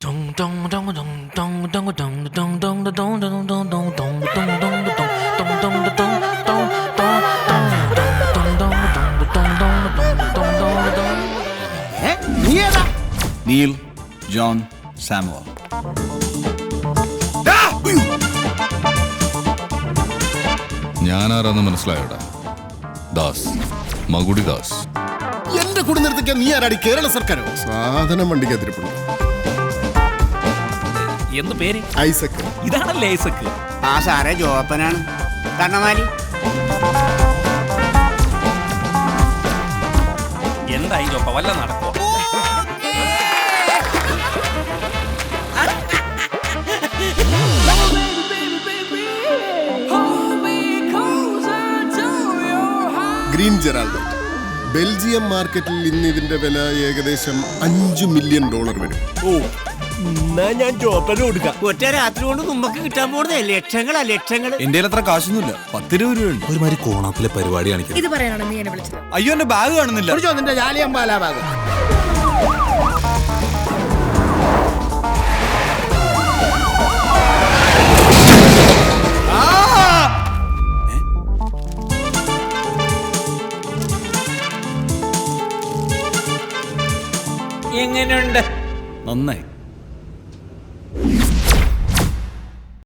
Neil John Samuel. ഞാനാരാന്ന് മനസ്സിലായോടാ? ദാസ്, മകുടി ദാസ്. എന്റെ കൂടെ നിർത്തിക്കാൻ നീ ആരാടി? കേരള സർക്കാരോ? സാധനം വണ്ടിക്കത്തിരിപ്പുള്ളൂ. എന്ത് പേര്? ഐസക്. ഇതാണല്ലേ ഐസക്? ആ സാറേ ജോപ്പനാണ്. കണ്ണമാലി എന്തായി ജോപ്പ, വല്ല നടക്കോ? Green Geraldo. ബെൽജിയം മാർക്കറ്റിൽ ഇന്ന് ഇതിന്റെ വില ഏകദേശം $5 മില്യൺ വരും. ഓ, ഞാൻ ജോപ്പന് കൊടുക്കാം. ഒറ്റ രാത്രി കൊണ്ട് നമുക്ക് കിട്ടാൻ പോകുന്നത് ലക്ഷങ്ങളാ, ലക്ഷങ്ങൾ. എന്റെ അത്ര കാശൊന്നുമില്ല, 10 രൂപ. ഒരുമാതിരി കോണാപ്പിലെ പരിപാടി കാണിക്കും. ഇത് പറയാനാണ് നീ എന്നെ വിളിച്ചത്? അയ്യോ, എന്റെ ബാഗ് കാണുന്നില്ല. നിന്റെ ജാലിയമ്പാലാ ബാഗ്. എങ്ങനെയുണ്ട്? നന്നായി.